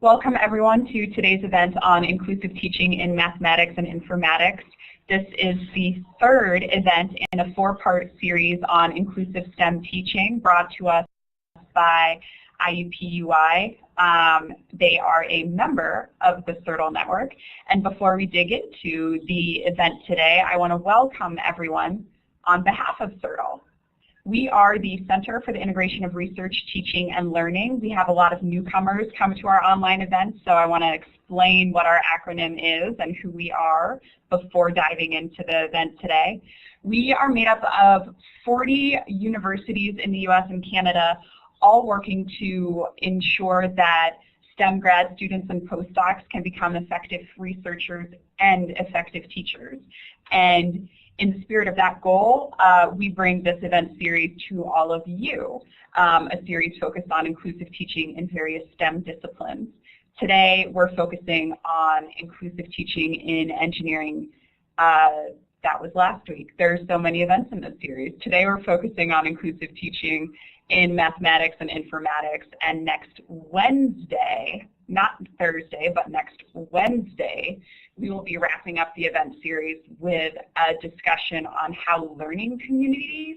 Welcome everyone to today's event on inclusive teaching in mathematics and informatics. This is the third event in a four-part series on inclusive STEM teaching brought to us by IUPUI. They are a member of the CIRTL Network. And before we dig into the event today, I want to welcome everyone on behalf of CIRTL. We are the Center for the Integration of Research, Teaching, and Learning. We have a lot of newcomers come to our online events, so I want to explain what our acronym is and who we are before diving into the event today. We are made up of 40 universities in the US and Canada, all working to ensure that STEM grad students and postdocs can become effective researchers and effective teachers. And in the spirit of that goal, we bring this event series to all of you, a series focused on inclusive teaching in various STEM disciplines. Today, we're focusing on inclusive teaching in engineering. That was last week. There's so many events in this series. Today, we're focusing on inclusive teaching in mathematics and informatics, and next Wednesday, not Thursday, but next Wednesday, we will be wrapping up the event series with a discussion on how learning communities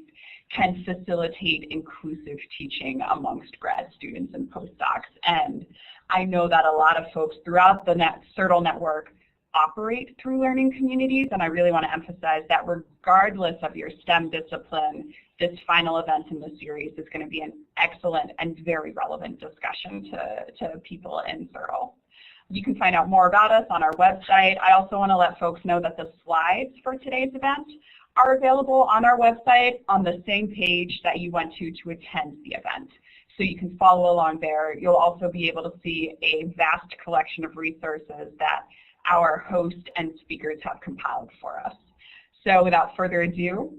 can facilitate inclusive teaching amongst grad students and postdocs. And I know that a lot of folks throughout the CIRTL network operate through learning communities, and I really want to emphasize that regardless of your STEM discipline, this final event in the series is going to be an excellent and very relevant discussion to people in CIRTL. You can find out more about us on our website. I also want to let folks know that the slides for today's event are available on our website on the same page that you went to attend the event. So you can follow along there. You'll also be able to see a vast collection of resources that our host and speakers have compiled for us. So without further ado,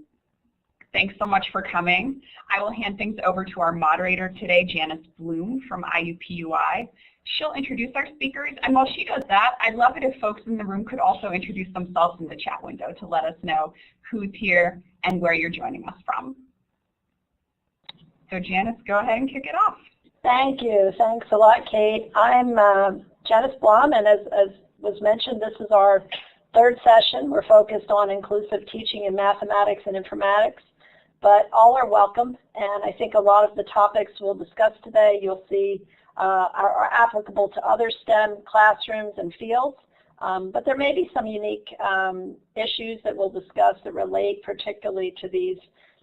thanks so much for coming. I will hand things over to our moderator today, Janice Bloom from IUPUI. She'll introduce our speakers, and while she does that, I'd love it if folks in the room could also introduce themselves in the chat window to let us know who's here and where you're joining us from. So Janice, go ahead and kick it off. Thank you. Thanks a lot, Kate. I'm Janice Blum, and as was mentioned, this is our third session. We're focused on inclusive teaching in mathematics and informatics, but all are welcome, and I think a lot of the topics we'll discuss today you'll see are applicable to other STEM classrooms and fields, but there may be some unique issues that we'll discuss that relate particularly to these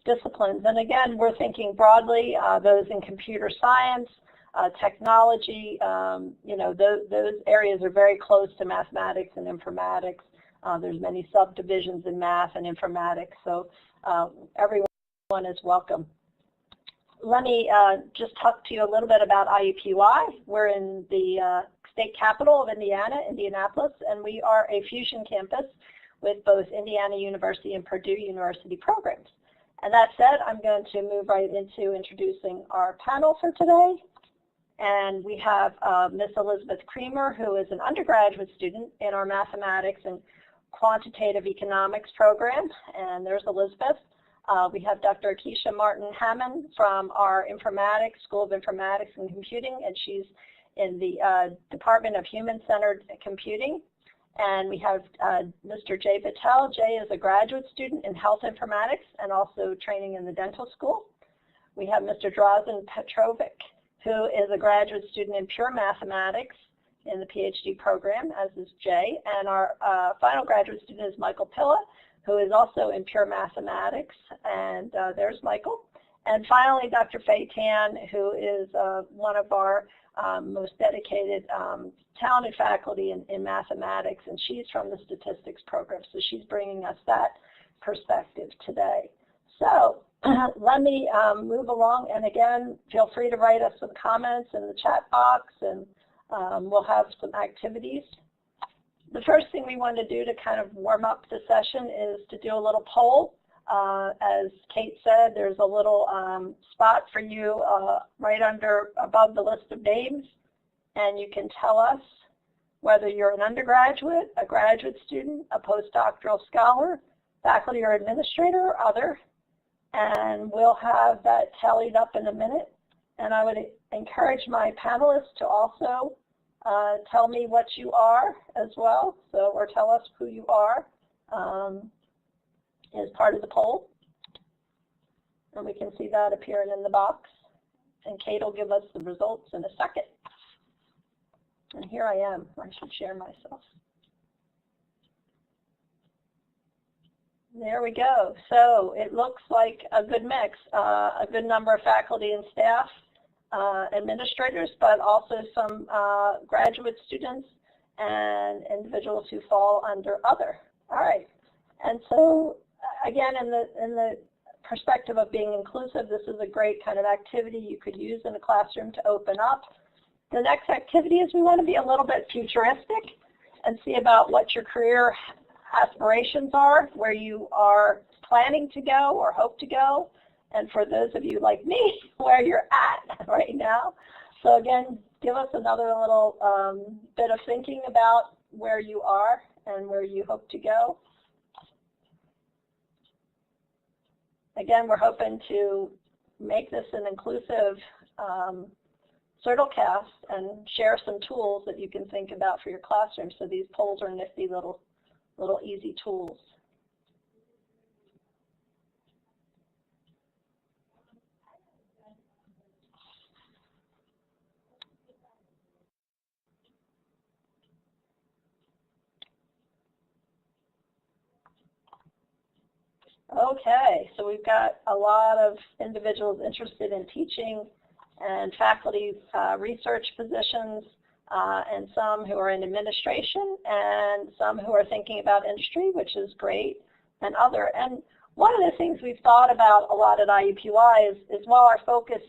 disciplines. And again, we're thinking broadly, those in computer science, technology, those areas are very close to mathematics and informatics. There's many subdivisions in math and informatics, so everyone is welcome. Let me just talk to you a little bit about IUPUI. We're in the state capital of Indiana, Indianapolis, and we are a fusion campus with both Indiana University and Purdue University programs. And that said, I'm going to move right into introducing our panel for today. And we have Miss Elizabeth Creamer, who is an undergraduate student in our mathematics and quantitative economics program. And there's Elizabeth. We have Dr. Akeisha Martin-Hammond from our Informatics, School of Informatics and Computing, and she's in the Department of Human-Centered Computing. And we have Mr. Jay Patel. Jay is a graduate student in health informatics and also training in the dental school. We have Mr. Drazen Petrovic, who is a graduate student in pure mathematics in the PhD program, as is Jay. And our final graduate student is Michael Pilla, who is also in pure mathematics, and there's Michael. And finally, Dr. Faye Tan, who is one of our most dedicated, talented faculty in mathematics, and she's from the statistics program, so she's bringing us that perspective today. So let me move along, and again, feel free to write us some comments in the chat box, and we'll have some activities. The first thing we want to do to kind of warm up the session is to do a little poll. As Kate said, there's a little spot for you right above the list of names, and you can tell us whether you're an undergraduate, a graduate student, a postdoctoral scholar, faculty or administrator, or other, and we'll have that tallied up in a minute. And I would encourage my panelists to also tell me what you are as well, so, or tell us who you are as part of the poll. And we can see that appearing in the box. And Kate will give us the results in a second. And here I am. I should share myself. There we go. So it looks like a good mix, a good number of faculty and staff, administrators, but also some graduate students and individuals who fall under other. All right. And so again, in the perspective of being inclusive, this is a great kind of activity you could use in a classroom to open up. The next activity is we want to be a little bit futuristic and see about what your career aspirations are, where you are planning to go or hope to go, and for those of you like me, where you're at right now. So again, give us another little bit of thinking about where you are and where you hope to go. Again, we're hoping to make this an inclusive CIRTL cast and share some tools that you can think about for your classroom. So these polls are nifty little easy tools. Okay, so we've got a lot of individuals interested in teaching and faculty research positions, and some who are in administration, and some who are thinking about industry, which is great, and other. And one of the things we've thought about a lot at IUPUI is while our focus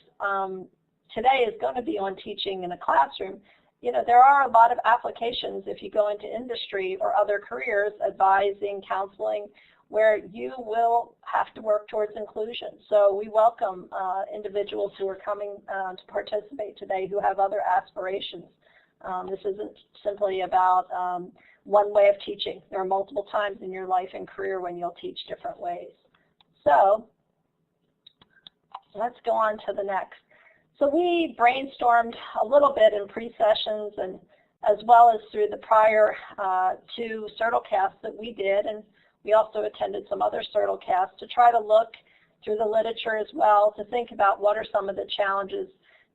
today is going to be on teaching in a classroom, you know, there are a lot of applications if you go into industry or other careers, advising, counseling, where you will have to work towards inclusion. So we welcome individuals who are coming to participate today who have other aspirations. This isn't simply about one way of teaching. There are multiple times in your life and career when you'll teach different ways. So let's go on to the next. So we brainstormed a little bit in pre-sessions and as well as through the prior two CIRTL casts that we did, and we also attended some other CIRTL casts to try to look through the literature as well to think about what are some of the challenges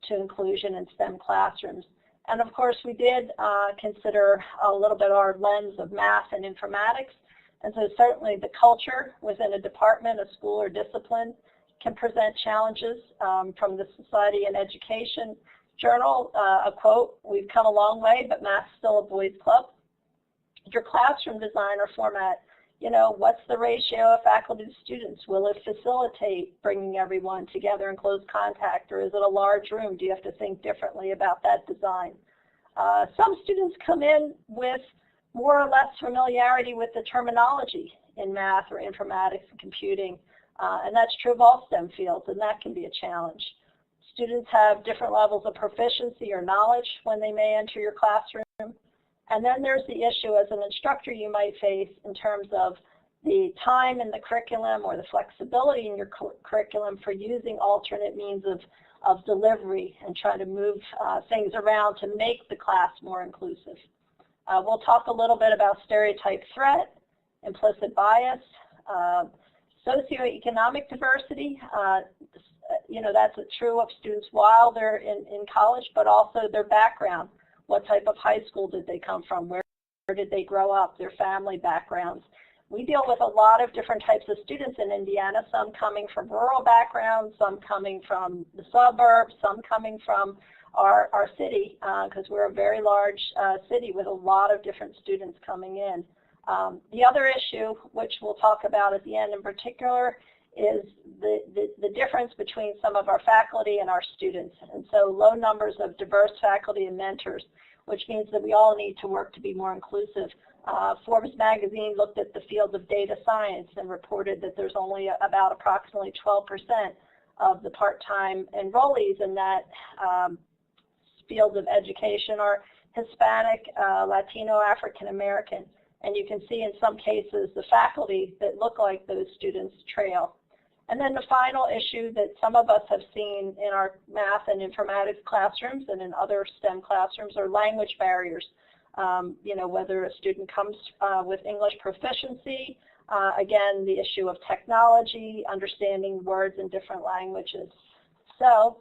to inclusion in STEM classrooms. And of course, we did consider a little bit our lens of math and informatics. And so certainly the culture within a department, a school, or discipline can present challenges. From the Society and Education Journal, a quote, "We've come a long way, but math's still a boys' club." Your classroom design or format, you know, what's the ratio of faculty to students? Will it facilitate bringing everyone together in close contact, or is it a large room? Do you have to think differently about that design? Some students come in with more or less familiarity with the terminology in math or informatics and computing, and that's true of all STEM fields, and that can be a challenge. Students have different levels of proficiency or knowledge when they may enter your classroom. And then there's the issue as an instructor you might face in terms of the time in the curriculum or the flexibility in your curriculum for using alternate means of delivery and try to move things around to make the class more inclusive. We'll talk a little bit about stereotype threat, implicit bias, socioeconomic diversity. You know, that's true of students while they're in college, but also their background. What type of high school did they come from? Where did they grow up? Their family backgrounds. We deal with a lot of different types of students in Indiana, some coming from rural backgrounds, some coming from the suburbs, some coming from our city, because we're a very large city with a lot of different students coming in. The other issue, which we'll talk about at the end in particular, is the difference between some of our faculty and our students. And so low numbers of diverse faculty and mentors, which means that we all need to work to be more inclusive. Forbes magazine looked at the field of data science and reported that there's only about approximately 12% of the part-time enrollees in that field of education are Hispanic, Latino, African American. And you can see in some cases the faculty that look like those students trail. And then the final issue that some of us have seen in our math and informatics classrooms and in other STEM classrooms are language barriers. You know, whether a student comes with English proficiency, again, the issue of technology, understanding words in different languages. So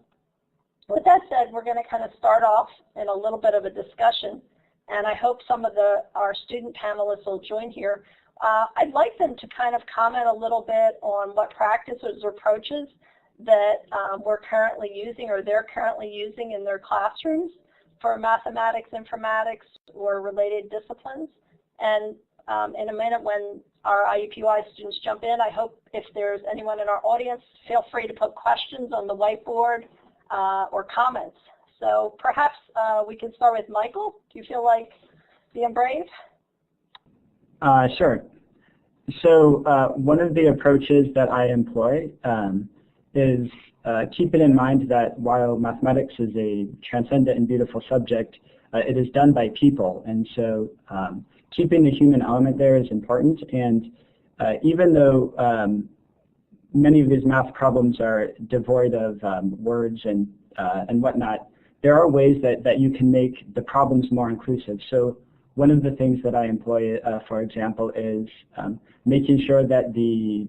with that said, we're going to kind of start off in a little bit of a discussion, and I hope some of our student panelists will join here. I'd like them to kind of comment a little bit on what practices or approaches that we're currently using or they're currently using in their classrooms for mathematics, informatics, or related disciplines. And in a minute when our IUPUI students jump in, I hope if there's anyone in our audience, feel free to put questions on the whiteboard or comments. So perhaps we can start with Michael. Do you feel like being brave? Sure. So one of the approaches that I employ is keeping in mind that while mathematics is a transcendent and beautiful subject, it is done by people. And so keeping the human element there is important. And even though many of these math problems are devoid of words and whatnot, there are ways that you can make the problems more inclusive. So one of the things that I employ, for example, is making sure that the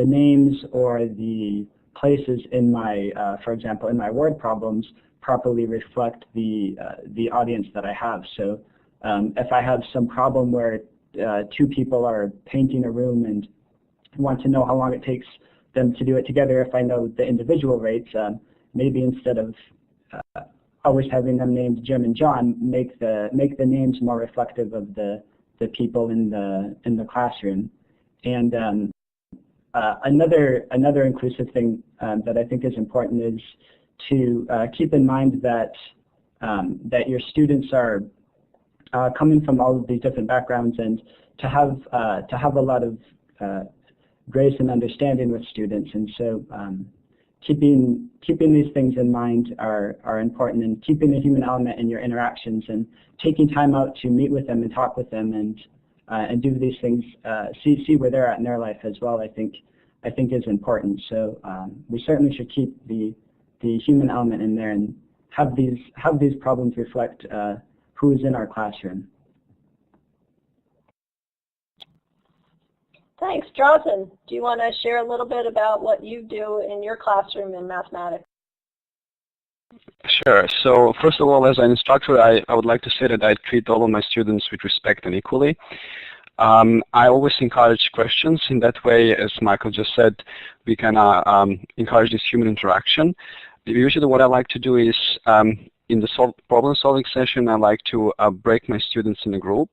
names or the places in my, for example, in my word problems properly reflect the audience that I have. So if I have some problem where two people are painting a room and want to know how long it takes them to do it together, if I know the individual rates, maybe instead of always having them named Jim and John, make the names more reflective of the people in the classroom. And another inclusive thing that I think is important is to keep in mind that that your students are coming from all of these different backgrounds, and to have a lot of grace and understanding with students. And so keeping these things in mind are important, and keeping the human element in your interactions and taking time out to meet with them and talk with them and do these things, see where they're at in their life as well, I think is important. So we certainly should keep the human element in there and have these problems reflect who is in our classroom. Thanks. Jonathan, do you want to share a little bit about what you do in your classroom in mathematics? Sure. So first of all, as an instructor, I would like to say that I treat all of my students with respect and equally. I always encourage questions. In that way, as Michael just said, we can encourage this human interaction. Usually what I like to do is, in the problem-solving session, I like to break my students in a group.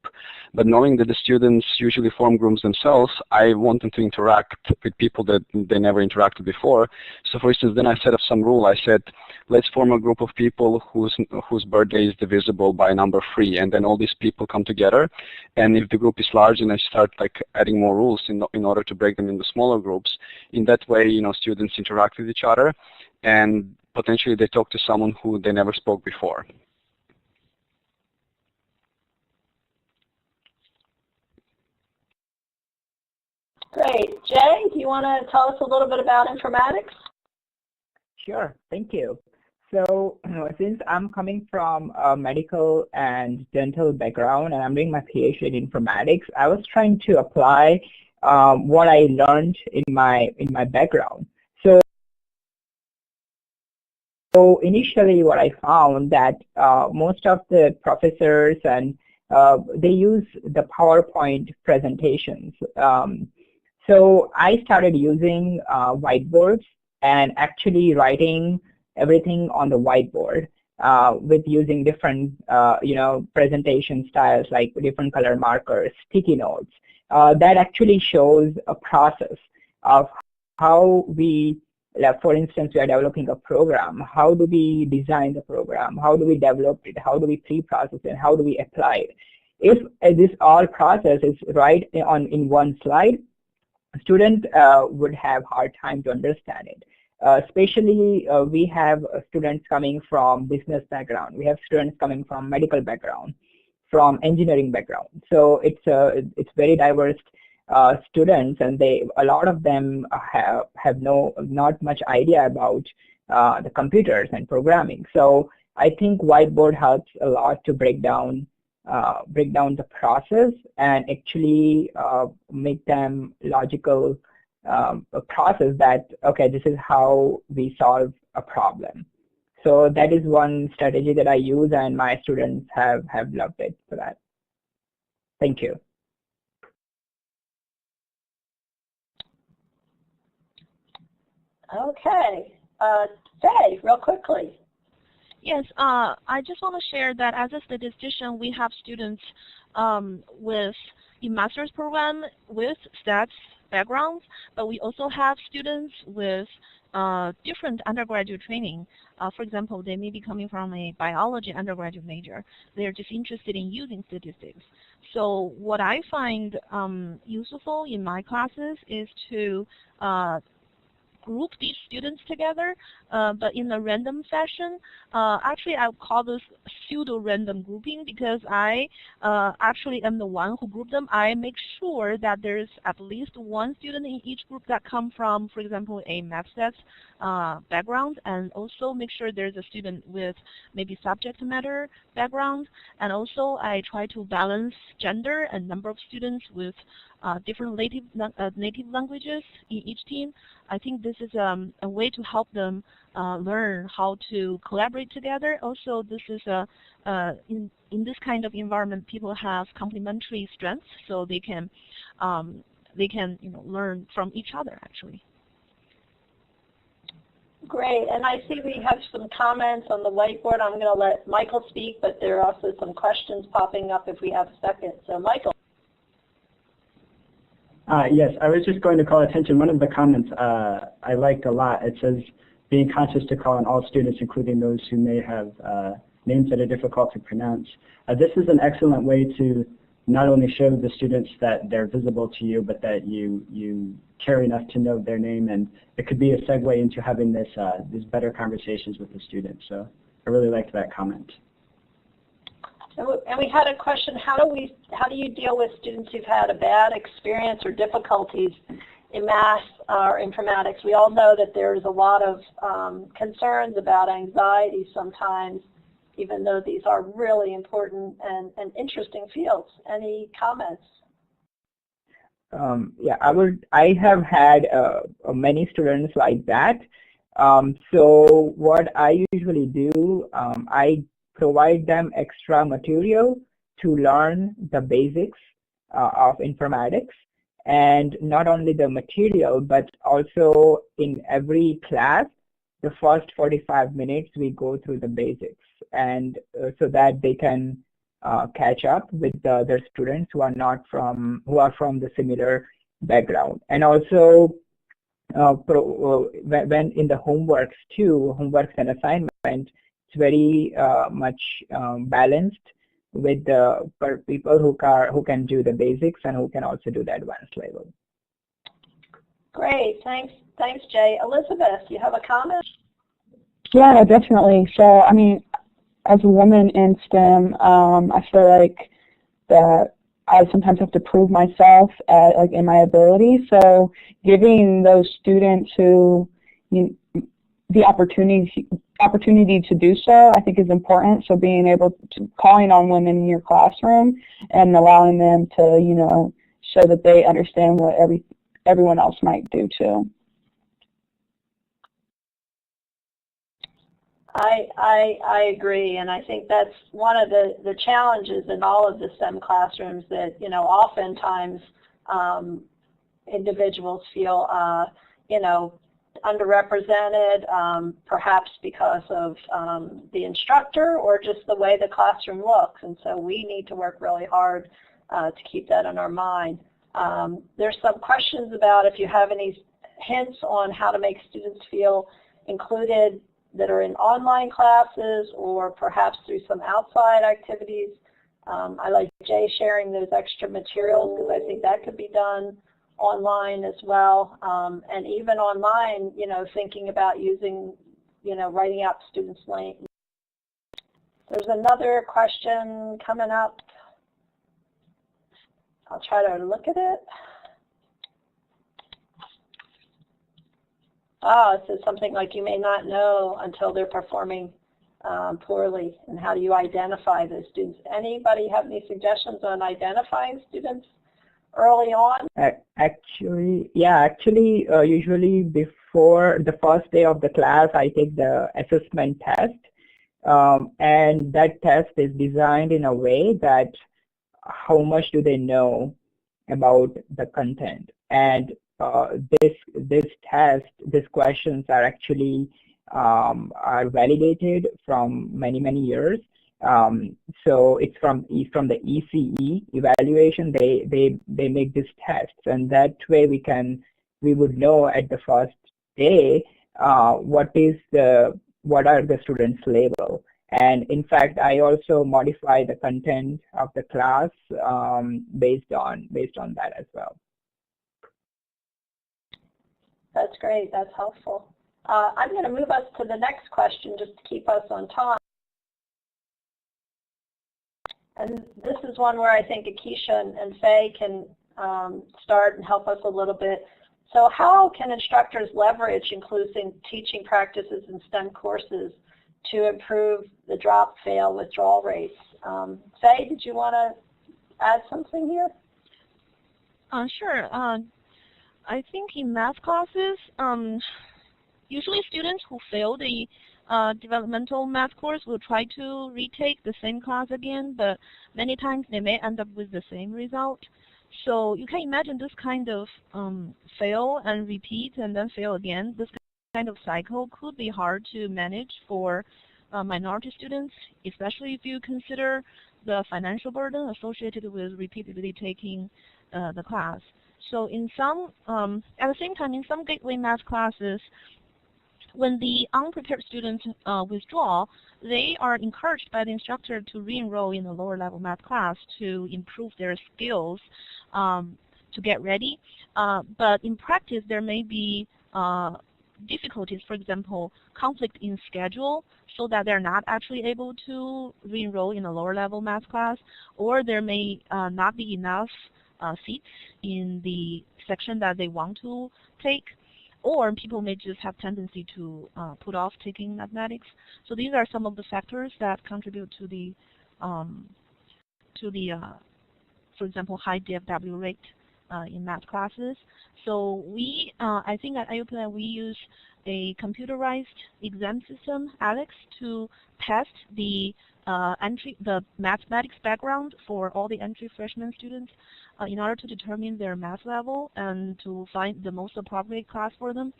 But knowing that the students usually form groups themselves, I want them to interact with people that they never interacted before. So for instance, then I set up some rule. I said, let's form a group of people whose birthday is divisible by number 3, and then all these people come together. And if the group is large, then I start like adding more rules in order to break them into smaller groups. In that way, you know, students interact with each other, and potentially they talk to someone who they never spoke before. Great. Jay, do you want to tell us a little bit about informatics? Sure, thank you. So since I'm coming from a medical and dental background and I'm doing my PhD in informatics, I was trying to apply what I learned in my background. So initially what I found that most of the professors and they use the PowerPoint presentations. So I started using whiteboards and actually writing everything on the whiteboard with using different presentation styles like different color markers, sticky notes. That actually shows a process of how we, like for instance, we are developing a program. How do we design the program? How do we develop it? How do we pre-process it? How do we apply it? If this all process is right in one slide, a student would have hard time to understand it. Especially we have students coming from business background. We have students coming from medical background, from engineering background. So it's very diverse students, and a lot of them have not much idea about the computers and programming. So I think whiteboard helps a lot to break down the process and actually make them logical process that, okay, this is how we solve a problem. So that is one strategy that I use, and my students have loved it for that. Thank you. Okay, Faye, real quickly. Yes, I just want to share that as a statistician, we have students with a master's program with stats backgrounds, but we also have students with different undergraduate training. For example, they may be coming from a biology undergraduate major. They're just interested in using statistics. So what I find useful in my classes is to group these students together, but in a random fashion. Actually, I would call this pseudo-random grouping because I actually am the one who grouped them. I make sure that there's at least one student in each group that come from, for example, a math stats background, and also make sure there's a student with maybe subject matter background. And also, I try to balance gender and number of students with different native languages in each team. I think this is a way to help them learn how to collaborate together. Also, this is in this kind of environment, people have complementary strengths, so they can learn from each other actually. Great, and I see we have some comments on the whiteboard. I'm going to let Michael speak, but there are also some questions popping up if we have a second. So Michael. Yes, I was just going to call attention. One of the comments I liked a lot. It says, being conscious to call on all students, including those who may have names that are difficult to pronounce. This is an excellent way to not only show the students that they're visible to you, but that you care enough to know their name, and it could be a segue into having these better conversations with the students. So I really liked that comment. And we had a question, how do you deal with students who've had a bad experience or difficulties in math or informatics? We all know that there's a lot of concerns about anxiety sometimes, even though these are really important and interesting fields. Any comments? Yeah, I have had many students like that. So what I usually do, I provide them extra material to learn the basics of informatics, and not only the material, but also in every class, the first 45 minutes we go through the basics, and so that they can catch up with the other students who are from the similar background. And also when in the homeworks and assignment, it's very much balanced with the people who can do the basics and who can also do the advanced level. Great, thanks Jay. Elizabeth, you have a comment? Yeah, definitely. So I mean, as a woman in STEM, I feel like that I sometimes have to prove myself like in my ability. So giving those students who the opportunity to do so, I think, is important. So being able to calling on women in your classroom and allowing them to, show that they understand what everyone else might do too. I agree, and I think that's one of the challenges in all of the STEM classrooms, that oftentimes individuals feel underrepresented, perhaps because of the instructor or just the way the classroom looks, and so we need to work really hard to keep that in our mind. There's some questions about if you have any hints on how to make students feel included that are in online classes or perhaps through some outside activities. I like Jay sharing those extra materials because I think that could be done online as well. And even online, thinking about using, writing out students' names. There's another question coming up. I'll try to look at it. So something like you may not know until they're performing poorly, and how do you identify those students? Anybody have any suggestions on identifying students early on? Actually, usually before the first day of the class, I take the assessment test, and that test is designed in a way that how much do they know about the content, and these questions are actually are validated from many years. So it's from the ECE evaluation. They make these tests, and that way we would know at the first day what are the students' level. And in fact, I also modify the content of the class based on that as well. That's great. That's helpful. I'm going to move us to the next question just to keep us on time. And this is one where I think Akeisha and Faye can start and help us a little bit. So how can instructors leverage inclusive teaching practices in STEM courses to improve the drop, fail, withdrawal rates? Faye, did you want to add something here? Sure. I think in math classes, usually students who fail the developmental math course will try to retake the same class again, but many times they may end up with the same result. So you can imagine this kind of fail and repeat and then fail again. This kind of cycle could be hard to manage for minority students, especially if you consider the financial burden associated with repeatedly taking the class. So in some, at the same time, in some gateway math classes, when the unprepared students withdraw, they are encouraged by the instructor to re-enroll in a lower level math class to improve their skills to get ready. But in practice, there may be difficulties, for example, conflict in schedule, so that they're not actually able to re-enroll in a lower level math class, or there may not be enough seats in the section that they want to take, or people may just have tendency to put off taking mathematics. So these are some of the factors that contribute to the for example, high DFW rate in math classes. So we, I think at IUPUI we use a computerized exam system, ALEX, to test the the mathematics background for all the entry freshman students in order to determine their math level and to find the most appropriate class for them.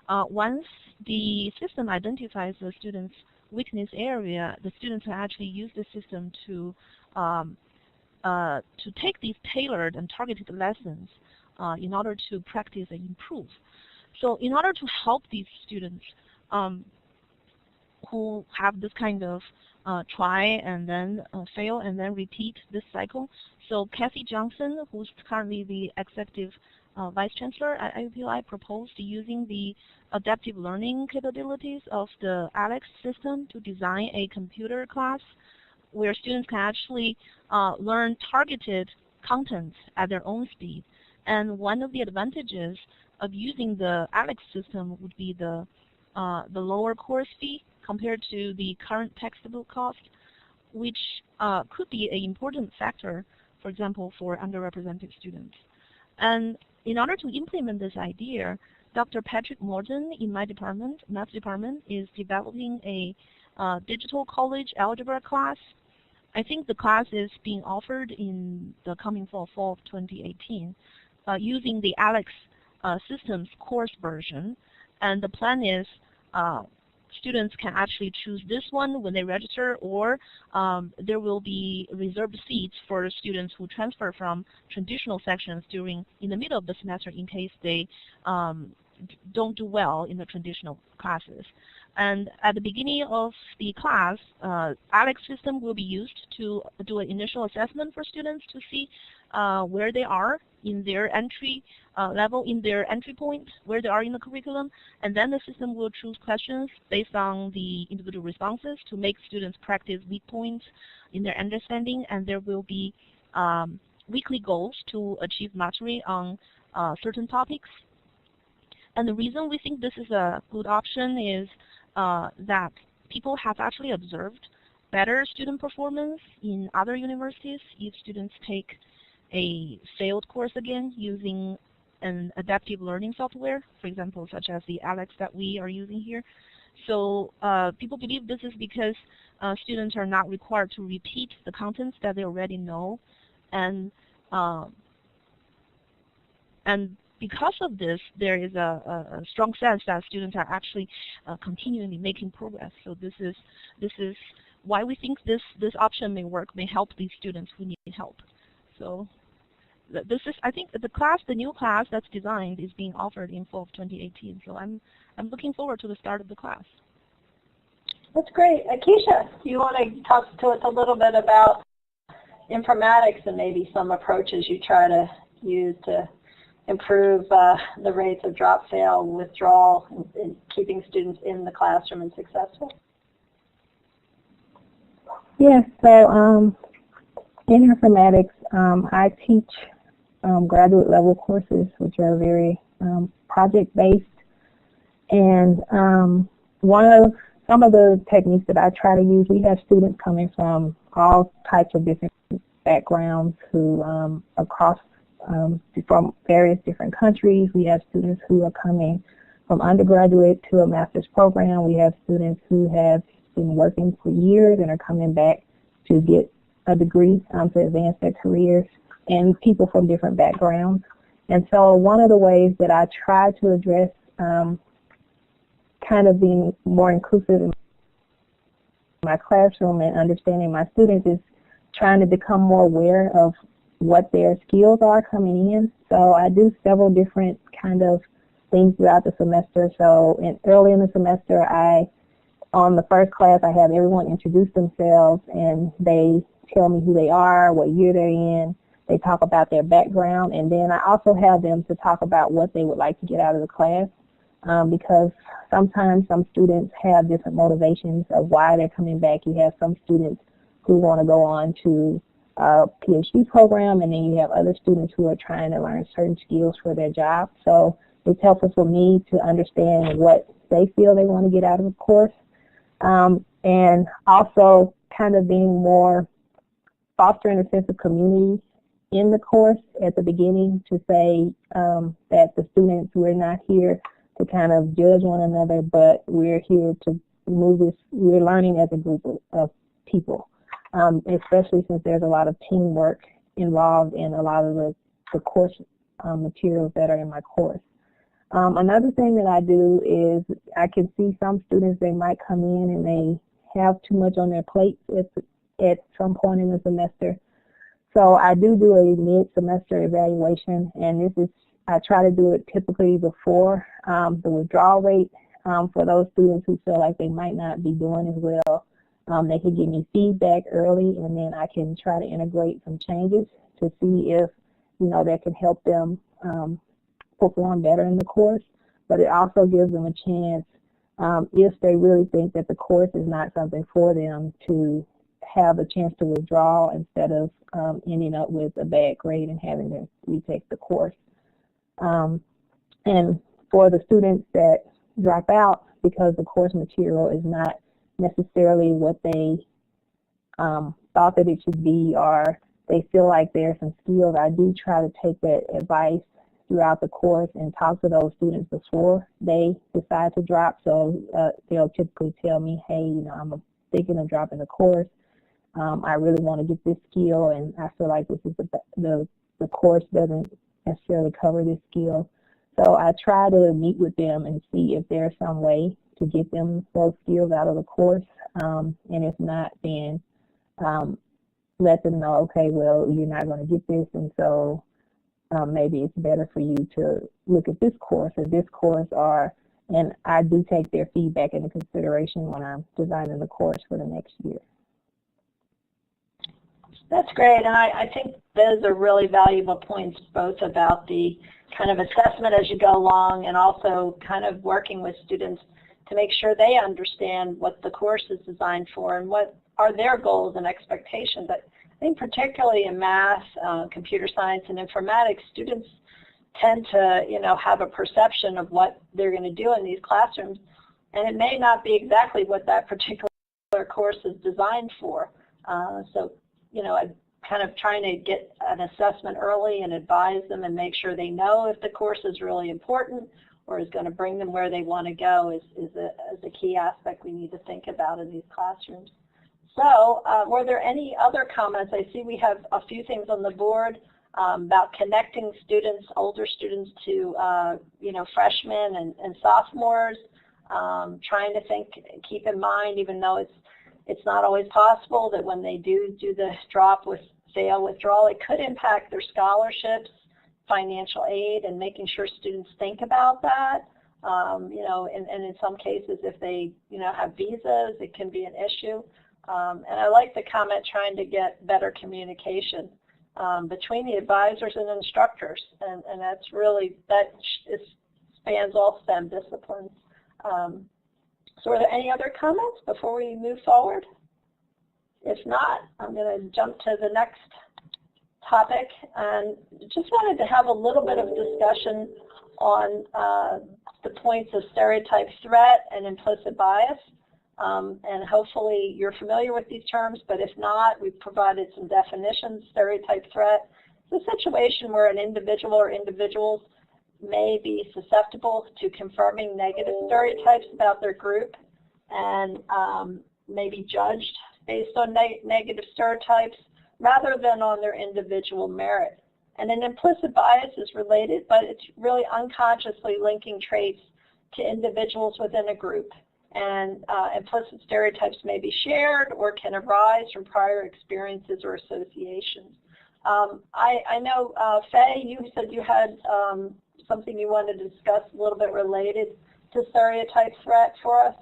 Once the system identifies the student's weakness area, the students can actually use the system to take these tailored and targeted lessons in order to practice and improve. So in order to help these students who have this kind of try and then fail and then repeat this cycle, so Kathy Johnson, who's currently the Executive Vice Chancellor at IUPUI, proposed using the adaptive learning capabilities of the ALEX system to design a computer class where students can actually learn targeted content at their own speed. And one of the advantages of using the ALEX system would be the lower course fee compared to the current textbook cost, which could be an important factor, for example, for underrepresented students. And in order to implement this idea, Dr. Patrick Morton in my department, math department, is developing a digital college algebra class. I think the class is being offered in the coming fall of 2018 using the ALEX systems course version. And the plan is students can actually choose this one when they register, or there will be reserved seats for students who transfer from traditional sections in the middle of the semester in case they don't do well in the traditional classes. And at the beginning of the class, ALEX system will be used to do an initial assessment for students to see where they are in their entry level, in their entry point, where they are in the curriculum. And then the system will choose questions based on the individual responses to make students practice weak points in their understanding. And there will be weekly goals to achieve mastery on certain topics. And the reason we think this is a good option is that people have actually observed better student performance in other universities if students take a failed course again using an adaptive learning software, for example, such as the Alex that we are using here. So people believe this is because students are not required to repeat the contents that they already know, and because of this, there is a strong sense that students are actually continually making progress. So this is why we think this option may work, may help these students who need help. So this is, I think, the new class that's designed is being offered in fall of 2018. So I'm looking forward to the start of the class. That's great. Keisha, do you want to talk to us a little bit about informatics and maybe some approaches you try to use to improve the rates of drop, fail, withdrawal, and keeping students in the classroom and successful? Yes, so in informatics, I teach graduate level courses, which are very project-based. And some of the techniques that I try to use, we have students coming from all types of different backgrounds who across from various different countries. We have students who are coming from undergraduate to a master's program. We have students who have been working for years and are coming back to get a degree to advance their careers, and people from different backgrounds. And so one of the ways that I try to address kind of being more inclusive in my classroom and understanding my students is trying to become more aware of what their skills are coming in. So I do several different kind of things throughout the semester. So early in the semester, on the first class, I have everyone introduce themselves, and they tell me who they are, what year they're in. They talk about their background, and then I also have them to talk about what they would like to get out of the class, because sometimes some students have different motivations of why they're coming back. You have some students who want to go on to a PhD program, and then you have other students who are trying to learn certain skills for their job. So it's helpful for me to understand what they feel they want to get out of the course, and also kind of being more fostering a sense of community in the course at the beginning, to say that the students, we're not here to kind of judge one another, but we're here to move this, we're learning as a group of people, especially since there's a lot of teamwork involved in a lot of the course materials that are in my course. Another thing that I do is I can see some students, they might come in and they have too much on their plate at some point in the semester. So I do a mid-semester evaluation, and I try to do it typically before the withdrawal rate for those students who feel like they might not be doing as well. They can give me feedback early, and then I can try to integrate some changes to see if, that can help them perform better in the course. But it also gives them a chance, if they really think that the course is not something for them, to have a chance to withdraw instead of ending up with a bad grade and having to retake the course. And for the students that drop out because the course material is not necessarily what they thought that it should be, or they feel like there are some skills, I do try to take that advice throughout the course and talk to those students before they decide to drop. So they'll typically tell me, hey, I'm thinking of dropping the course. I really want to get this skill, and I feel like this is the course doesn't necessarily cover this skill. So I try to meet with them and see if there's some way to get them those skills out of the course. And if not, then let them know, okay, well, you're not going to get this, and so maybe it's better for you to look at this course or this course, and I do take their feedback into consideration when I'm designing the course for the next year. That's great, and I think those are really valuable points, both about the kind of assessment as you go along and also kind of working with students to make sure they understand what the course is designed for and what are their goals and expectations. I think particularly in math, computer science, and informatics, students tend to, have a perception of what they're going to do in these classrooms, and it may not be exactly what that particular course is designed for. So, I'm kind of trying to get an assessment early and advise them and make sure they know if the course is really important or is going to bring them where they want to go is a key aspect we need to think about in these classrooms. So were there any other comments? I see we have a few things on the board about connecting students, older students to, freshmen and sophomores, trying to keep in mind, even though it's not always possible, that when they do the fail withdrawal, it could impact their scholarships, financial aid, and making sure students think about that. And in some cases, if they, have visas, it can be an issue. And I like the comment trying to get better communication between the advisors and instructors, and that's really, spans all STEM disciplines. So are there any other comments before we move forward? If not, I'm going to jump to the next topic, and just wanted to have a little bit of discussion on the points of stereotype threat and implicit bias. And hopefully you're familiar with these terms, but if not, we've provided some definitions. Stereotype threat is a situation where an individual or individuals may be susceptible to confirming negative stereotypes about their group and may be judged based on negative stereotypes rather than on their individual merit. And an implicit bias is related, but it's really unconsciously linking traits to individuals within a group. And implicit stereotypes may be shared or can arise from prior experiences or associations. I know, Faye, you said you had something you wanted to discuss a little bit related to stereotype threat for us?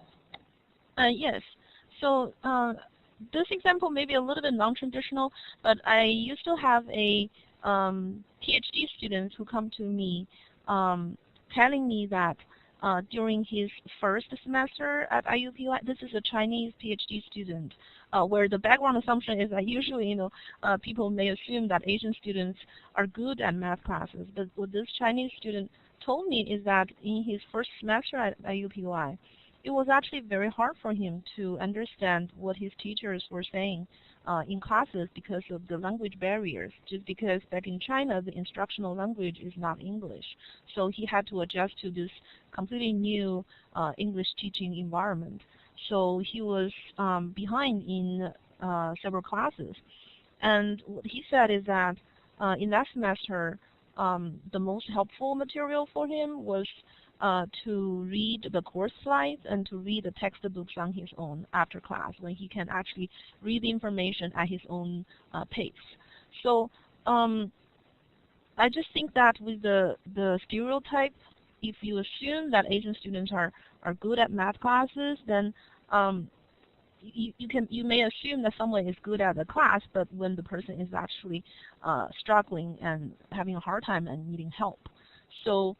Yes. So this example may be a little bit non-traditional, but I used to have a PhD student who come to me telling me that during his first semester at IUPUI, this is a Chinese PhD student, where the background assumption is that usually, people may assume that Asian students are good at math classes. But what this Chinese student told me is that in his first semester at IUPUI, it was actually very hard for him to understand what his teachers were saying in classes because of the language barriers, just because back in China, the instructional language is not English. So he had to adjust to this completely new English teaching environment. So he was behind in several classes. And what he said is that in that semester, the most helpful material for him was to read the course slides and to read the textbooks on his own after class, when he can actually read the information at his own pace. So I just think that with the stereotype, if you assume that Asian students are good at math classes, then you may assume that someone is good at the class, but when the person is actually struggling and having a hard time and needing help. So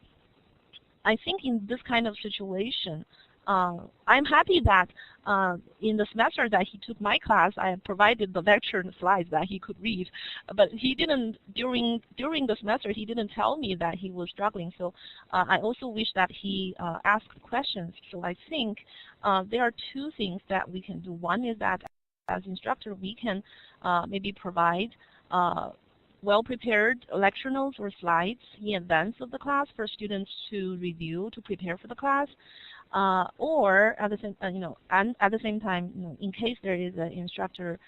I think in this kind of situation, I'm happy that in the semester that he took my class, I provided the lecture and slides that he could read. But he didn't, during the semester, he didn't tell me that he was struggling. So I also wish that he asked questions. So I think there are two things that we can do. One is that as instructor, we can maybe provide well-prepared lecture notes or slides in advance of the class for students to review, to prepare for the class, or at the same, and at the same time, in case there is an instructor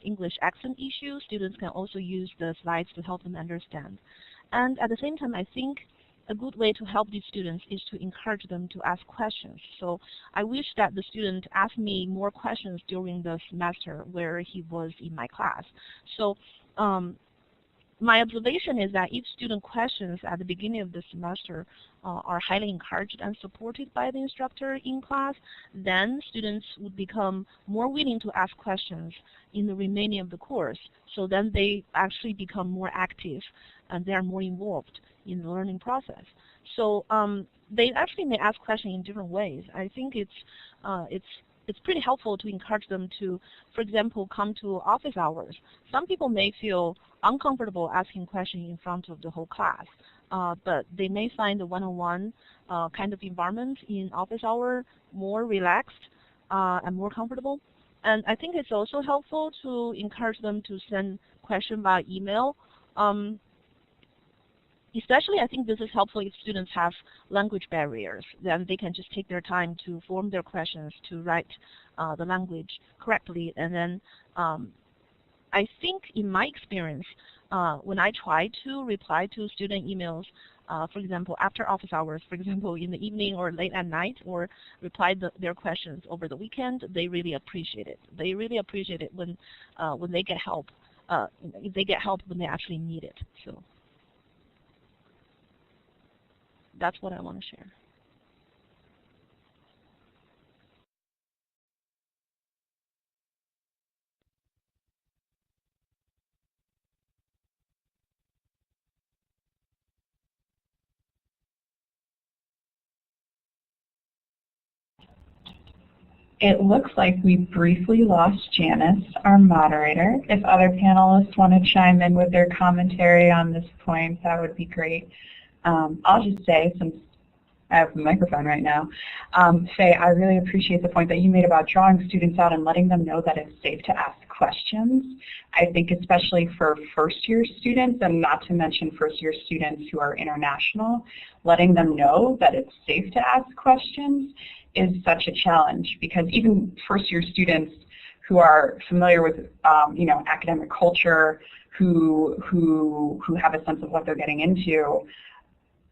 English accent issue, students can also use the slides to help them understand. And at the same time, I think a good way to help these students is to encourage them to ask questions. So I wish that the student asked me more questions during the semester where he was in my class. So my observation is that if student questions at the beginning of the semester are highly encouraged and supported by the instructor in class, then students would become more willing to ask questions in the remaining of the course. So then they actually become more active and they are more involved in the learning process. So they actually may ask questions in different ways. I think it's it's pretty helpful to encourage them to, for example, come to office hours. Some people may feel uncomfortable asking questions in front of the whole class, but they may find the one-on-one kind of environment in office hour more relaxed and more comfortable. And I think it's also helpful to encourage them to send questions by email. Especially, I think this is helpful if students have language barriers. Then they can just take their time to form their questions, to write the language correctly. And then I think in my experience, when I try to reply to student emails, for example, after office hours, for example, in the evening or late at night, or reply their questions over the weekend, they really appreciate it. They really appreciate it when they get help, if they get help when they actually need it. So that's what I want to share. It looks like we briefly lost Janice, our moderator. If other panelists want to chime in with their commentary on this point, that would be great. I'll just say, since I have the microphone right now, Faye, I really appreciate the point that you made about drawing students out and letting them know that it's safe to ask questions. I think especially for first-year students, and not to mention first-year students who are international, letting them know that it's safe to ask questions is such a challenge, because even first-year students who are familiar with academic culture, who have a sense of what they're getting into,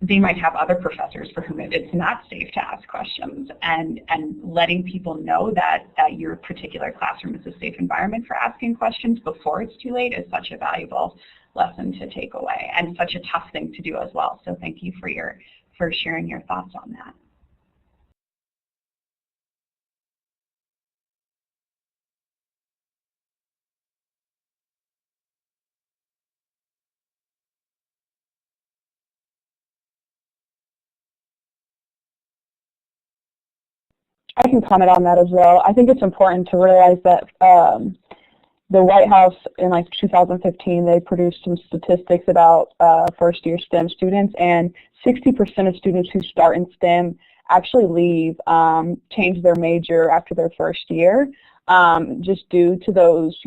they might have other professors for whom it's not safe to ask questions, and letting people know that your particular classroom is a safe environment for asking questions before it's too late is such a valuable lesson to take away, and such a tough thing to do as well. So thank you for sharing your thoughts on that. I can comment on that as well. I think it's important to realize that the White House in 2015, they produced some statistics about first-year STEM students, and 60% of students who start in STEM actually leave, change their major after their first year, just due to those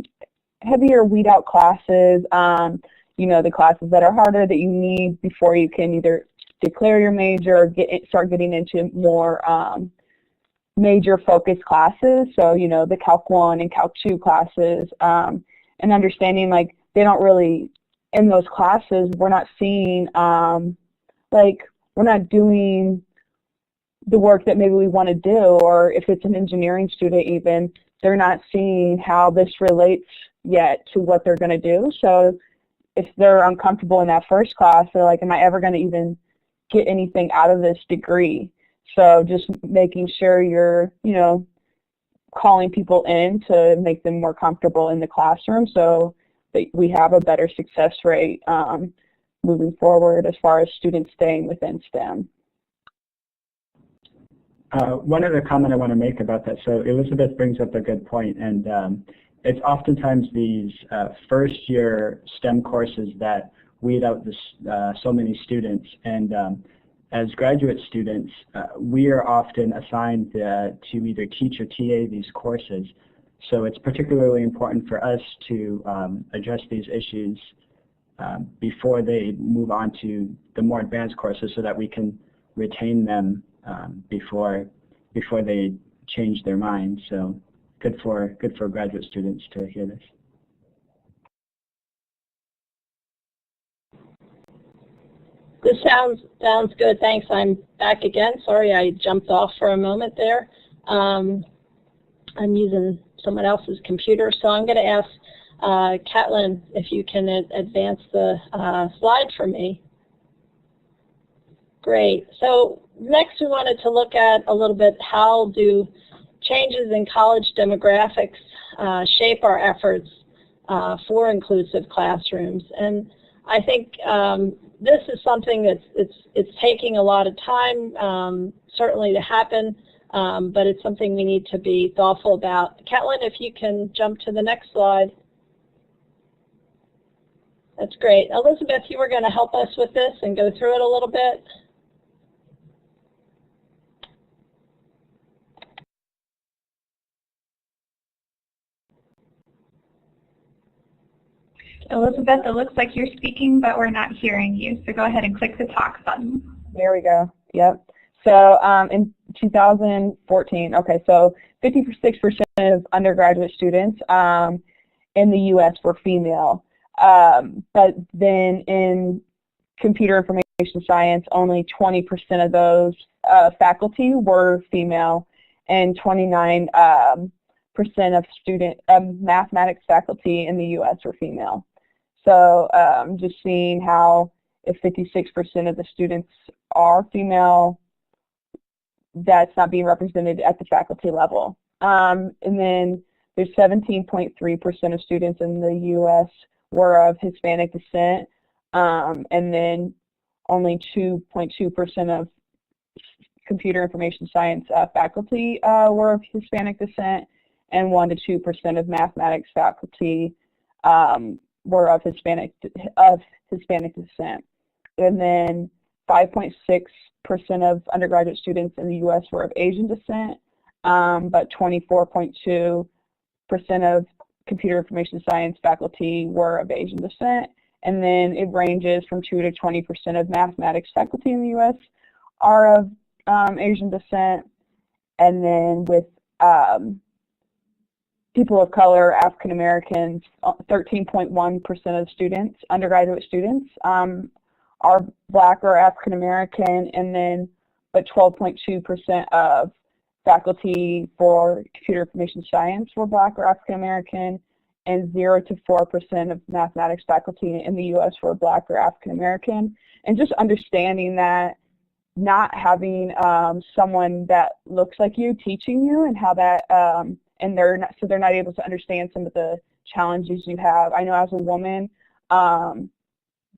heavier weed-out classes, the classes that are harder that you need before you can either declare your major or start getting into more major focused classes, so the Calc 1 and Calc 2 classes, and understanding they don't really, in those classes, we're not seeing, we're not doing the work that maybe we want to do, or if it's an engineering student even, they're not seeing how this relates yet to what they're going to do. So if they're uncomfortable in that first class, they're like, am I ever going to even get anything out of this degree? So just making sure you're, calling people in to make them more comfortable in the classroom so that we have a better success rate moving forward as far as students staying within STEM. One other comment I want to make about that. So Elizabeth brings up a good point, and it's oftentimes these first-year STEM courses that weed out so many students. And as graduate students, we are often assigned to either teach or TA these courses. So it's particularly important for us to address these issues before they move on to the more advanced courses, so that we can retain them before they change their minds. So good for graduate students to hear this. This sounds good. Thanks. I'm back again. Sorry, I jumped off for a moment there. I'm using someone else's computer, so I'm going to ask Catlin if you can advance the slide for me. Great. So next we wanted to look at a little bit how do changes in college demographics shape our efforts for inclusive classrooms. And I think this is something that's it's taking a lot of time certainly to happen. but it's something we need to be thoughtful about. Catlin, if you can jump to the next slide. That's great. Elizabeth, you were going to help us with this and go through it a little bit. Elizabeth, it looks like you're speaking, but we're not hearing you. So go ahead and click the talk button. There we go. Yep. So in 2014, okay, so 56% of undergraduate students in the U.S. were female. But then in computer information science, only 20% of those faculty were female, and 29% of mathematics faculty in the U.S. were female. So just seeing how if 56% of the students are female, that's not being represented at the faculty level. And then there's 17.3% of students in the U.S. were of Hispanic descent, and then only 2.2% of computer information science faculty were of Hispanic descent, and 1 to 2% of mathematics faculty were of Hispanic descent. And then 5.6% of undergraduate students in the U.S. were of Asian descent, but 24.2% of computer information science faculty were of Asian descent. And then it ranges from 2 to 20% of mathematics faculty in the U.S. are of Asian descent. And then with people of color, African Americans, 13.1% of students, undergraduate students, are Black or African American, and then but 12.2% of faculty for computer information science were Black or African American, and 0 to 4% of mathematics faculty in the U.S. were Black or African American. And just understanding that not having someone that looks like you teaching you, and how that and they're not able to understand some of the challenges you have. I know as a woman,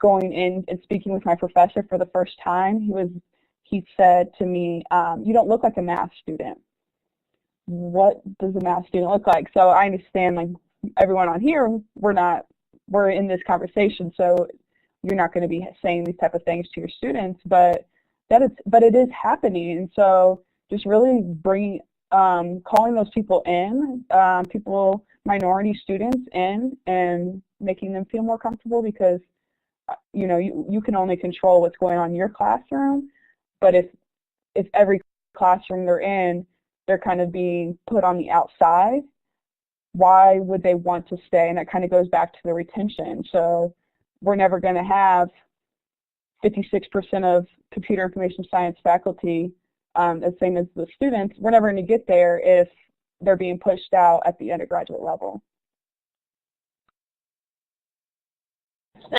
going in and speaking with my professor for the first time, he said to me, "You don't look like a math student." What does a math student look like? So I understand, like everyone on here, we're in this conversation, so you're not going to be saying these type of things to your students, but it is happening. And so just really calling those people in, minority students in, and making them feel more comfortable, because you can only control what's going on in your classroom, but if every classroom they're in, they're kind of being put on the outside, why would they want to stay? And that kind of goes back to the retention. So we're never going to have 56% of computer information science faculty, the same as the students. We're never going to get there if they're being pushed out at the undergraduate level.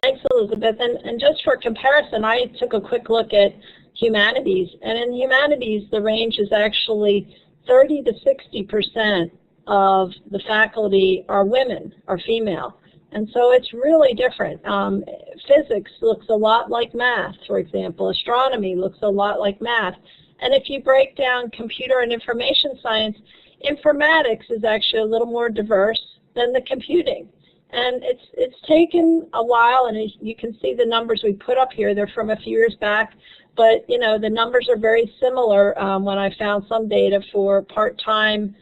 Thanks, Elizabeth. And just for comparison, I took a quick look at humanities. And in humanities, the range is actually 30 to 60% of the faculty are women, are female. And so it's really different. Physics looks a lot like math, for example. Astronomy looks a lot like math. And if you break down computer and information science, informatics is actually a little more diverse than the computing. And it's taken a while, and you can see the numbers we put up here. They're from a few years back, but the numbers are very similar when I found some data for part-time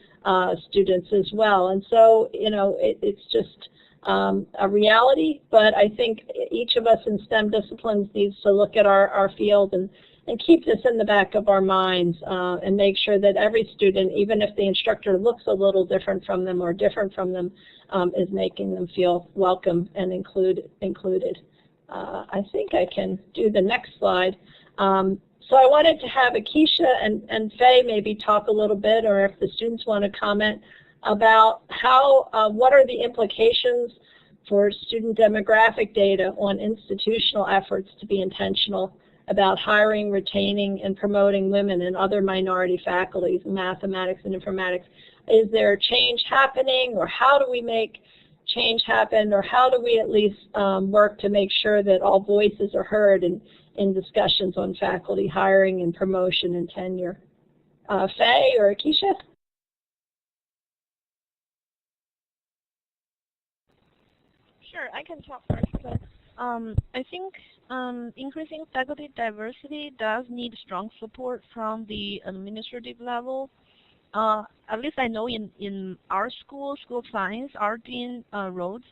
students as well. And so it's just a reality, but I think each of us in STEM disciplines needs to look at our field and keep this in the back of our minds, and make sure that every student, even if the instructor looks a little different from them or different from them, is making them feel welcome and included. I think I can do the next slide. So I wanted to have Akeisha and Faye maybe talk a little bit, or if the students want to comment about what are the implications for student demographic data on institutional efforts to be intentional about hiring, retaining, and promoting women and other minority faculties in mathematics and informatics. Is there change happening, or how do we make change happen, or how do we at least work to make sure that all voices are heard in discussions on faculty hiring and promotion and tenure? Faye or Keisha? Sure, I can talk first. So, I think increasing faculty diversity does need strong support from the administrative level. At least I know in our school of science, our dean Rhodes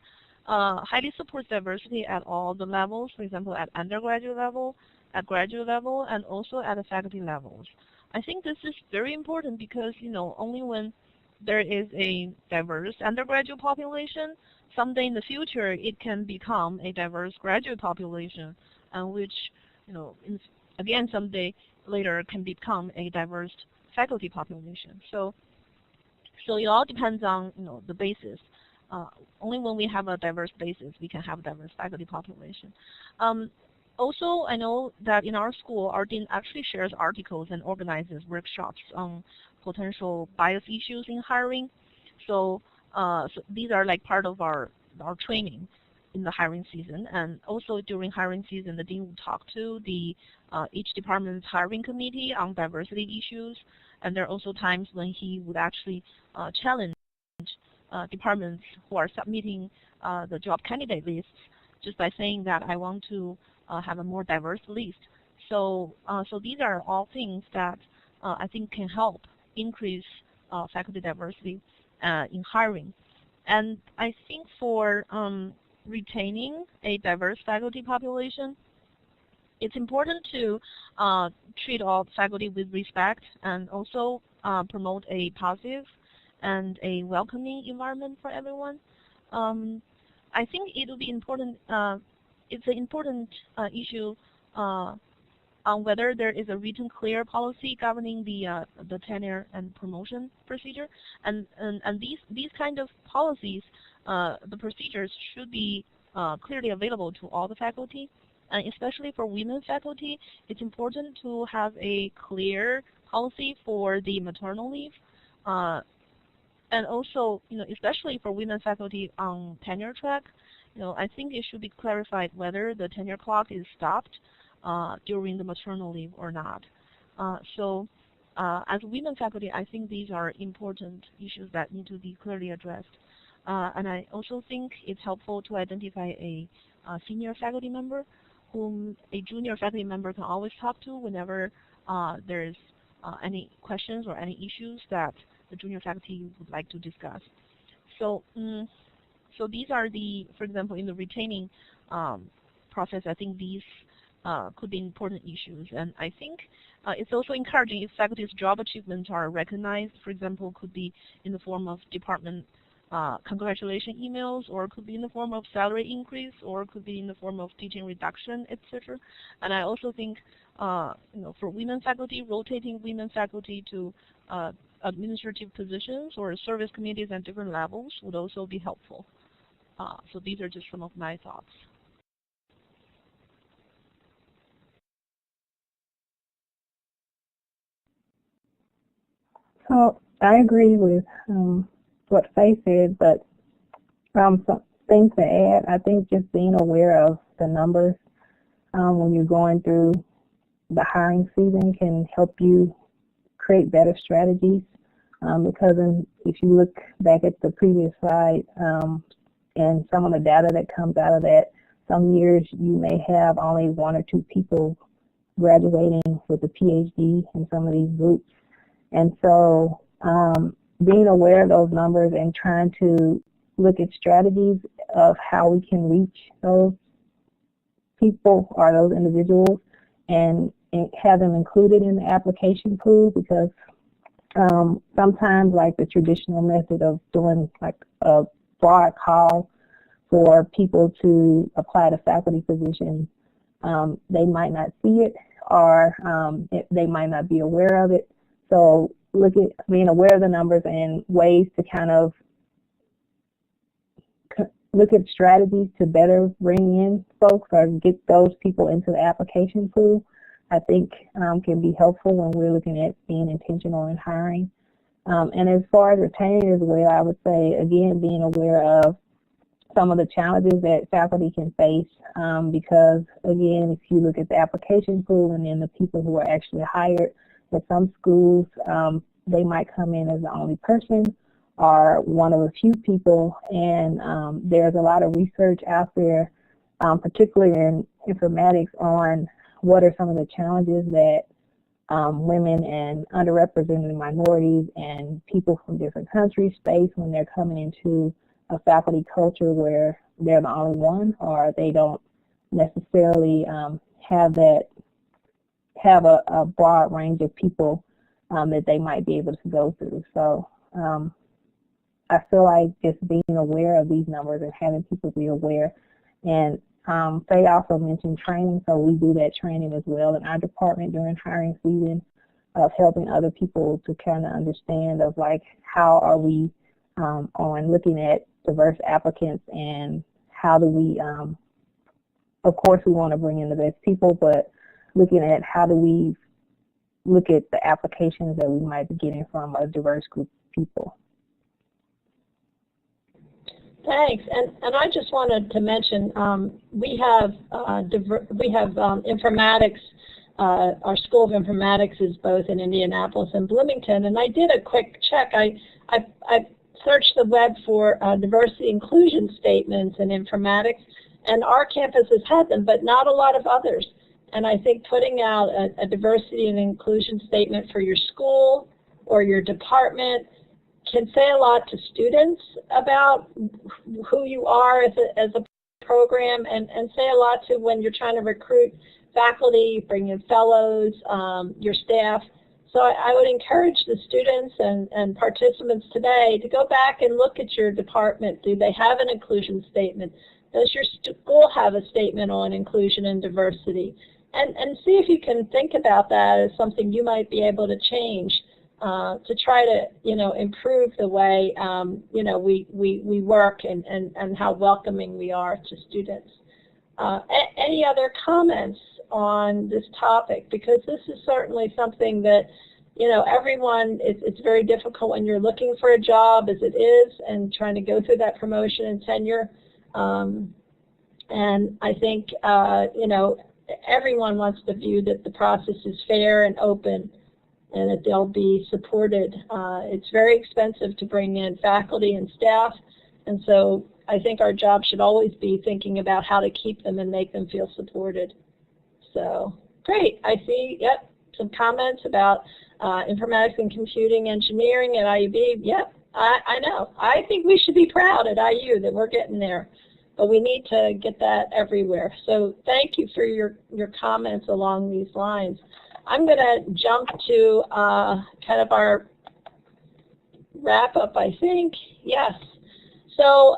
highly supports diversity at all the levels, for example, at undergraduate level, at graduate level, and also at the faculty levels. I think this is very important because, only when there is a diverse undergraduate population, someday in the future it can become a diverse graduate population, which, again, someday later can become a diverse faculty population. So it all depends on, the basis. Only when we have a diverse basis, we can have a diverse faculty population. Also, I know that in our school, our dean actually shares articles and organizes workshops on potential bias issues in hiring. So these are like part of our training in the hiring season. And also during hiring season, the dean will talk to each department's hiring committee on diversity issues. And there are also times when he would actually challenge departments who are submitting the job candidate lists just by saying that I want to have a more diverse list. So these are all things that I think can help increase faculty diversity in hiring. And I think for retaining a diverse faculty population, it's important to treat all faculty with respect and also promote a positive and a welcoming environment for everyone. I think it will be important. It's an important issue on whether there is a written clear policy governing the tenure and promotion procedure, and these kind of policies, the procedures should be clearly available to all the faculty, and especially for women faculty, it's important to have a clear policy for the maternal leave, and also, especially for women faculty on tenure track, I think it should be clarified whether the tenure clock is stopped during the maternal leave or not. As women faculty, I think these are important issues that need to be clearly addressed. And I also think it's helpful to identify a senior faculty member whom a junior faculty member can always talk to whenever there's any questions or any issues that the junior faculty would like to discuss. So these are for example, in the retaining process, I think these could be important issues. And I think it's also encouraging if faculty's job achievements are recognized. For example, could be in the form of department congratulation emails, or could be in the form of salary increase, or could be in the form of teaching reduction, etc. And I also think, for women faculty, rotating women faculty to administrative positions or service committees at different levels would also be helpful. So these are just some of my thoughts. So I agree with what Faye said, but some things to add. I think just being aware of the numbers when you're going through the hiring season can help you create better strategies. Because if you look back at the previous slide and some of the data that comes out of that, some years you may have only 1 or 2 people graduating with a PhD in some of these groups. And so being aware of those numbers and trying to look at strategies of how we can reach those people or those individuals and have them included in the application pool, because sometimes like the traditional method of doing like a broad call for people to apply to faculty positions, they might not see it, or they might not be aware of it. So look at being aware of the numbers and ways to kind of look at strategies to better bring in folks or get those people into the application pool, I think can be helpful when we're looking at being intentional in hiring. And as far as retaining as well, I would say, again, being aware of some of the challenges that faculty can face, because, again, if you look at the application pool and then the people who are actually hired, With some schools, they might come in as the only person or one of a few people, and there's a lot of research out there, particularly in informatics, on what are some of the challenges that women and underrepresented minorities and people from different countries face when they're coming into a faculty culture where they're the only one, or they don't necessarily have a broad range of people that they might be able to go through. So I feel like just being aware of these numbers and having people be aware. And Faye also mentioned training, so we do that training as well in our department during hiring season, of helping other people to kind of understand of like how are we on looking at diverse applicants, and how do we, of course we want to bring in the best people, but looking at how do we look at the applications that we might be getting from a diverse group of people. Thanks, and I just wanted to mention we have informatics. Our School of Informatics is both in Indianapolis and Bloomington, and I did a quick check. I searched the web for diversity inclusion statements in informatics, and our campuses had them, but not a lot of others. And I think putting out a diversity and inclusion statement for your school or your department can say a lot to students about who you are as a program, and say a lot to when you're trying to recruit faculty, bring in fellows, your staff. So I would encourage the students and participants today to go back and look at your department. Do they have an inclusion statement? Does your school have a statement on inclusion and diversity? And see if you can think about that as something you might be able to change to try to, improve the way, we work and how welcoming we are to students. Any other comments on this topic? Because this is certainly something that, everyone, it's very difficult when you're looking for a job as it is and trying to go through that promotion and tenure. And I think, everyone wants to view that the process is fair and open and that they'll be supported. It's very expensive to bring in faculty and staff, and so I think our job should always be thinking about how to keep them and make them feel supported. So, great. I see, some comments about informatics and computing engineering at IUB. Yep, I know. I think we should be proud at IU that we're getting there, but we need to get that everywhere. So thank you for your comments along these lines. I'm going to jump to kind of our wrap-up, I think. Yes. So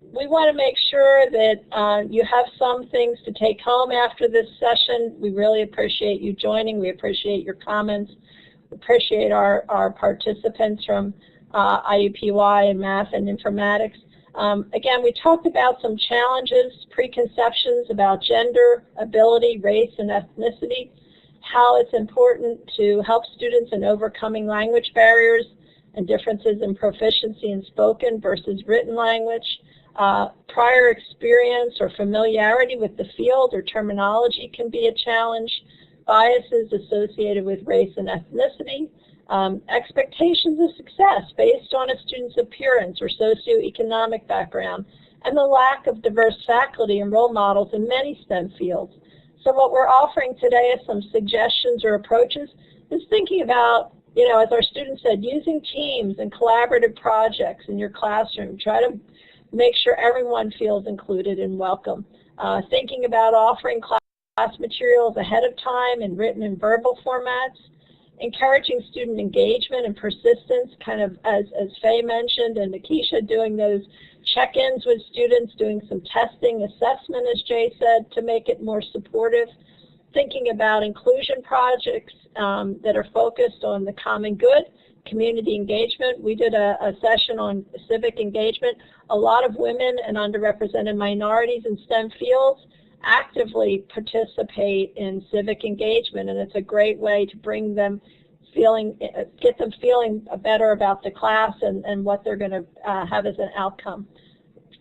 we want to make sure that you have some things to take home after this session. We really appreciate you joining. We appreciate your comments. We appreciate our participants from IUPUI and Math and Informatics. Again, we talked about some challenges, preconceptions about gender, ability, race, and ethnicity, how it's important to help students in overcoming language barriers and differences in proficiency in spoken versus written language. Prior experience or familiarity with the field or terminology can be a challenge. Biases associated with race and ethnicity. Expectations of success based on a student's appearance or socioeconomic background, and the lack of diverse faculty and role models in many STEM fields. So what we're offering today is some suggestions or approaches, is thinking about, as our students said, using teams and collaborative projects in your classroom. Try to make sure everyone feels included and welcome. Thinking about offering class materials ahead of time in written and verbal formats. Encouraging student engagement and persistence, kind of as Faye mentioned, and Nikisha, doing those check-ins with students, doing some testing, assessment, as Jay said, to make it more supportive. Thinking about inclusion projects that are focused on the common good, community engagement. We did a session on civic engagement. A lot of women and underrepresented minorities in STEM fields actively participate in civic engagement, and it's a great way to bring them get them feeling better about the class and what they're going to have as an outcome.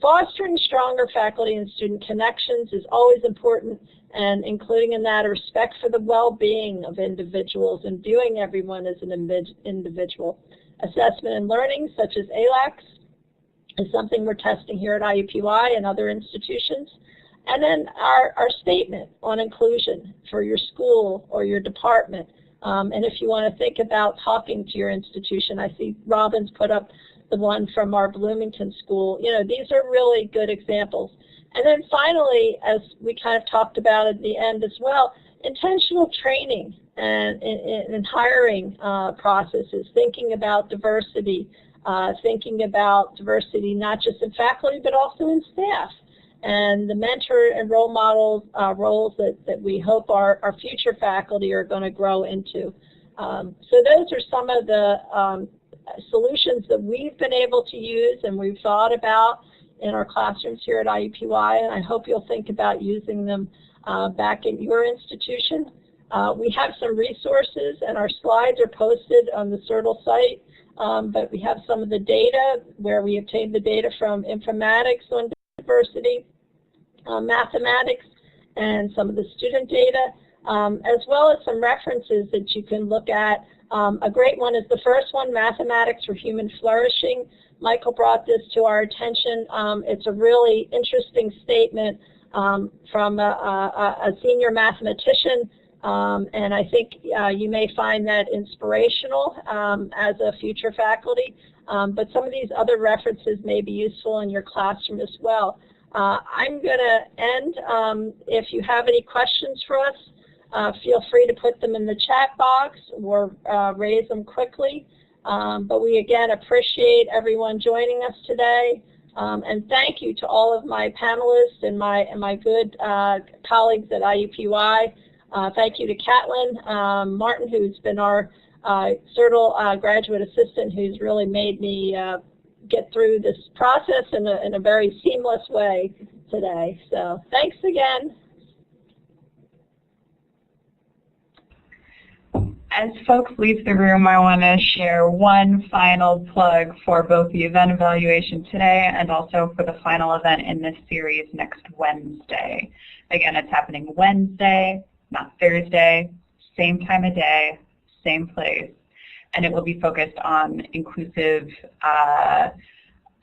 fostering stronger faculty and student connections is always important, and including in that a respect for the well-being of individuals and viewing everyone as an individual. Assessment and learning, such as ALACs, is something we're testing here at IUPUI and other institutions. And then our statement on inclusion for your school or your department. And if you want to think about talking to your institution, I see Robin's put up the one from our Bloomington school. You know, these are really good examples. And then finally, as we kind of talked about at the end as well, intentional training and hiring processes, thinking about diversity, not just in faculty but also in staff, and the mentor and role models roles that we hope our future faculty are going to grow into. So those are some of the solutions that we've been able to use and we've thought about in our classrooms here at IUPUI, and I hope you'll think about using them back at your institution. We have some resources, and our slides are posted on the CIRTL site, but we have some of the data where we obtained the data from Informatics on diversity, mathematics, and some of the student data, as well as some references that you can look at. A great one is the first one, Mathematics for Human Flourishing. Michael brought this to our attention. It's a really interesting statement from a senior mathematician, and I think you may find that inspirational as a future faculty, but some of these other references may be useful in your classroom as well. I'm going to end. If you have any questions for us, feel free to put them in the chat box or raise them quickly. But we again appreciate everyone joining us today, and thank you to all of my panelists and my good colleagues at IUPUI. Thank you to Catlin Martin, who's been our CIRTL graduate assistant, who's really made me get through this process in a very seamless way today. So thanks again. As folks leave the room, I want to share one final plug for both the event evaluation today and also for the final event in this series next Wednesday. Again, it's happening Wednesday, not Thursday, same time of day, same place, and it will be focused on inclusive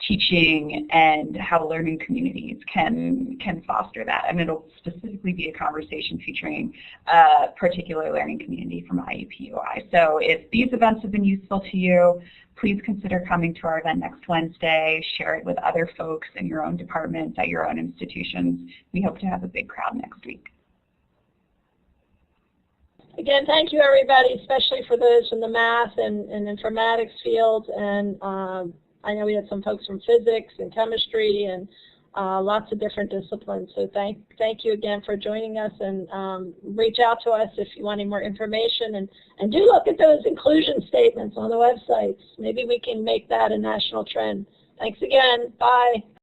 teaching and how learning communities can foster that. And it'll specifically be a conversation featuring a particular learning community from IUPUI. So if these events have been useful to you, please consider coming to our event next Wednesday. Share it with other folks in your own departments, at your own institutions. We hope to have a big crowd next week. Again, thank you everybody, especially for those in the math and informatics fields, and I know we had some folks from physics and chemistry and lots of different disciplines. So thank you again for joining us, and reach out to us if you want any more information, and do look at those inclusion statements on the websites. Maybe we can make that a national trend. Thanks again. Bye.